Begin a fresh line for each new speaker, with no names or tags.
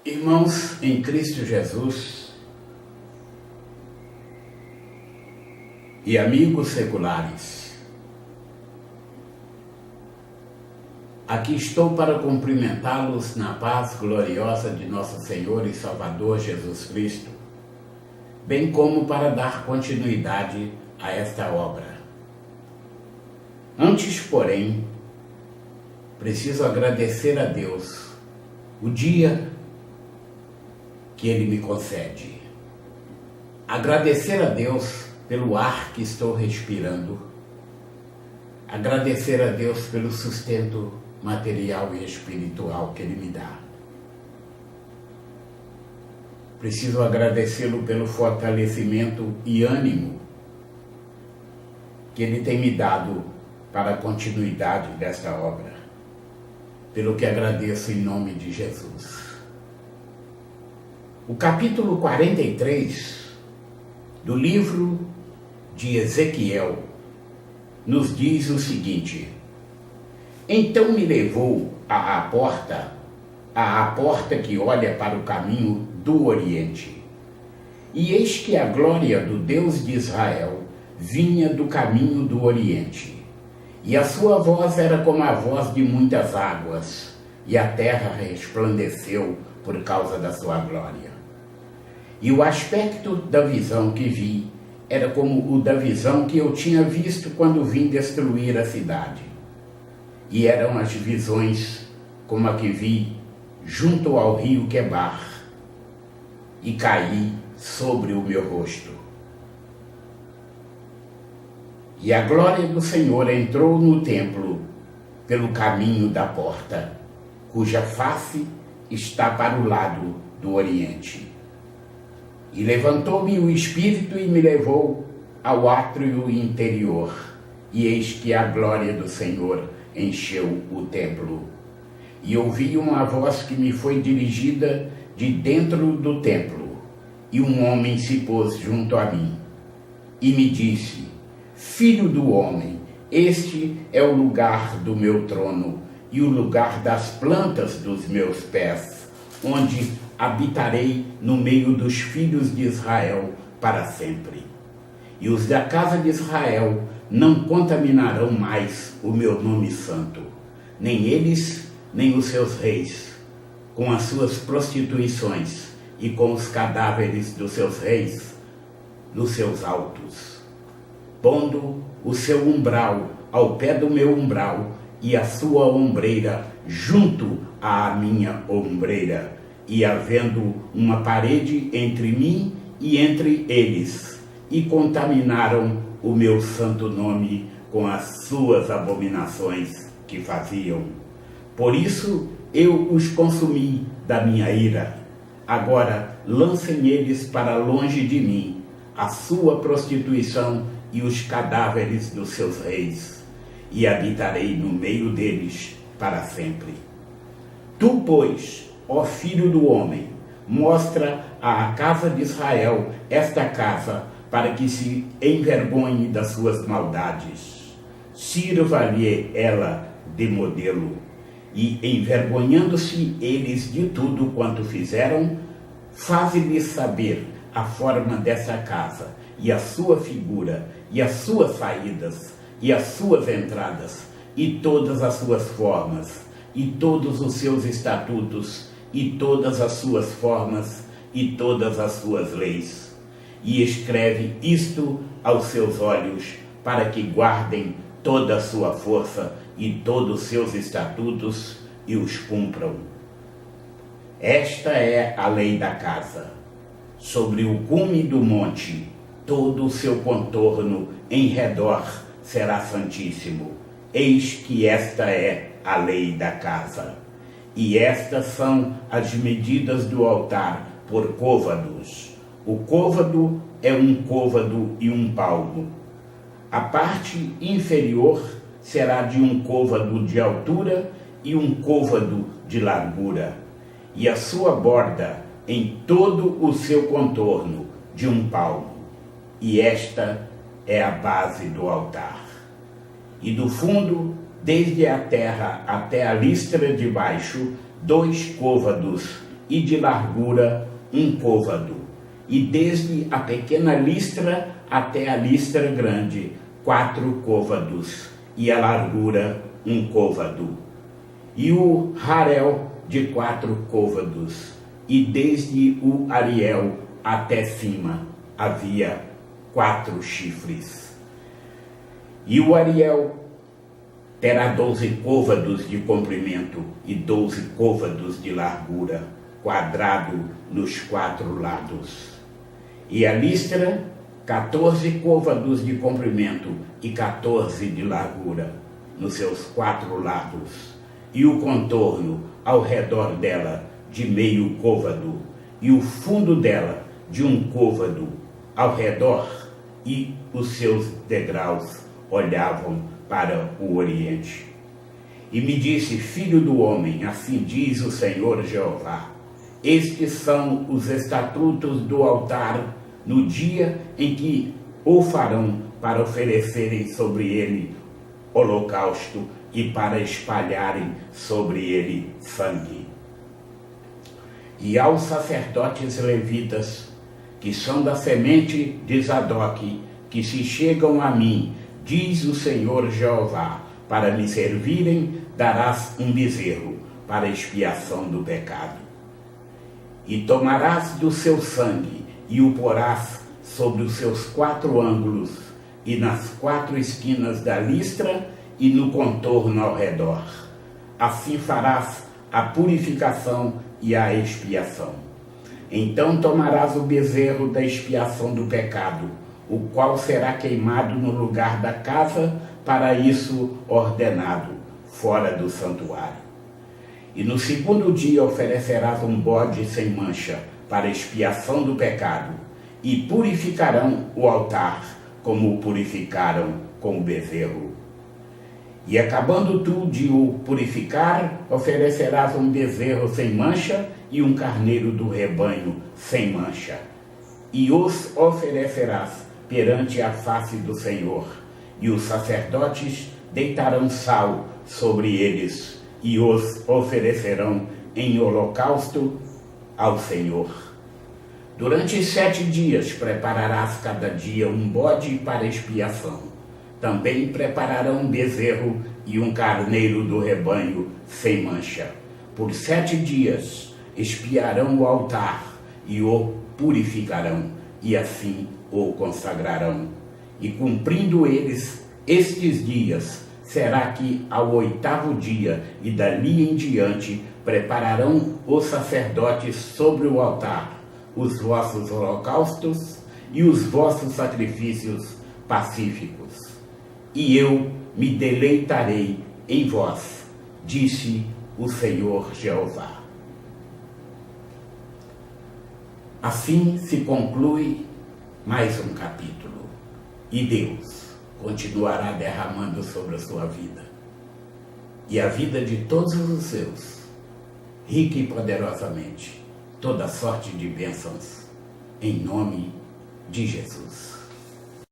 Irmãos em Cristo Jesus e amigos seculares, aqui estou para cumprimentá-los na paz gloriosa de nosso Senhor e Salvador Jesus Cristo, bem como para dar continuidade a esta obra. Antes, porém, preciso agradecer a Deus o dia que Ele me concede. Agradecer a Deus pelo ar que estou respirando. Agradecer a Deus pelo sustento material e espiritual que Ele me dá. Preciso agradecê-lo pelo fortalecimento e ânimo que Ele tem me dado para a continuidade desta obra, pelo que agradeço em nome de Jesus. O capítulo 43 do livro de Ezequiel nos diz o seguinte: então me levou à porta que olha para o caminho do Oriente, e eis que a glória do Deus de Israel vinha do caminho do Oriente, e a sua voz era como a voz de muitas águas, e a terra resplandeceu por causa da sua glória. E o aspecto da visão que vi era como o da visão que eu tinha visto quando vim destruir a cidade. E eram as visões como a que vi junto ao rio Quebar, e caí sobre o meu rosto. E a glória do Senhor entrou no templo pelo caminho da porta, cuja face está para o lado do Oriente. E levantou-me o Espírito e me levou ao átrio interior, e eis que a glória do Senhor encheu o templo. E ouvi uma voz que me foi dirigida de dentro do templo, e um homem se pôs junto a mim, e me disse: Filho do homem, este é o lugar do meu trono, e o lugar das plantas dos meus pés, onde habitarei no meio dos filhos de Israel para sempre. E os da casa de Israel não contaminarão mais o meu nome santo, nem eles, nem os seus reis, com as suas prostituições e com os cadáveres dos seus reis nos seus altos, pondo o seu umbral ao pé do meu umbral e a sua ombreira junto à minha ombreira, e havendo uma parede entre mim e entre eles, e contaminaram o meu santo nome com as suas abominações que faziam. Por isso eu os consumi da minha ira. Agora lancem eles para longe de mim a sua prostituição e os cadáveres dos seus reis, e habitarei no meio deles para sempre. Tu, pois, ó filho do homem, mostra à casa de Israel esta casa, para que se envergonhe das suas maldades. Sirva-lhe ela de modelo, e envergonhando-se eles de tudo quanto fizeram, faze-lhes saber a forma dessa casa, e a sua figura, e as suas saídas, e as suas entradas, e todas as suas formas, e todos os seus estatutos, e todas as suas formas, e todas as suas leis. E escreve isto aos seus olhos, para que guardem toda a sua força e todos os seus estatutos, e os cumpram. Esta é a lei da casa. Sobre o cume do monte, todo o seu contorno em redor será santíssimo. Eis que esta é a lei da casa. E estas são as medidas do altar por côvados. O côvado é um côvado e um palmo. A parte inferior será de um côvado de altura e um côvado de largura, e a sua borda em todo o seu contorno de um palmo. E esta é a base do altar. E do fundo, desde a terra até a listra de baixo, 2 côvados e de largura 1 côvado, e desde a pequena listra até a listra grande 4 côvados, e a largura 1 côvado, e o harel de 4 côvados, e desde o ariel até cima havia 4 chifres. E o ariel terá 12 côvados de comprimento e 12 côvados de largura, quadrado nos 4 lados. E a listra, 14 côvados de comprimento e 14 de largura nos seus 4 lados. E o contorno ao redor dela de meio côvado, e o fundo dela de 1 côvado ao redor, e os seus degraus olhavam para o oriente. E me disse: filho do homem, assim diz o Senhor Jeová, estes são os estatutos do altar no dia em que o farão, para oferecerem sobre ele holocausto e para espalharem sobre ele sangue. E aos sacerdotes levitas, que são da semente de Zadoque, que se chegam a mim, diz o Senhor Jeová, para me servirem, darás um bezerro para expiação do pecado. E tomarás do seu sangue e o porás sobre os seus 4 ângulos e nas 4 esquinas da listra e no contorno ao redor. Assim farás a purificação e a expiação. Então tomarás o bezerro da expiação do pecado, o qual será queimado no lugar da casa, para isso ordenado, fora do santuário. E no 2º dia oferecerás um bode sem mancha, para expiação do pecado, e purificarão o altar, como o purificaram com o bezerro. E acabando tu de o purificar, oferecerás um bezerro sem mancha e um carneiro do rebanho sem mancha. E os oferecerás perante a face do Senhor, e os sacerdotes deitarão sal sobre eles, e os oferecerão em holocausto ao Senhor. Durante 7 dias prepararás cada dia um bode para expiação. Também prepararão um bezerro e um carneiro do rebanho sem mancha. Por 7 dias expiarão o altar e o purificarão, e assim o consagrarão. E cumprindo eles estes dias, será que ao 8º dia e dali em diante prepararão os sacerdotes sobre o altar os vossos holocaustos e os vossos sacrifícios pacíficos. E eu me deleitarei em vós, disse o Senhor Jeová. Assim se conclui mais um capítulo, e Deus continuará derramando sobre a sua vida e a vida de todos os seus, rica e poderosamente, toda sorte de bênçãos, em nome de Jesus.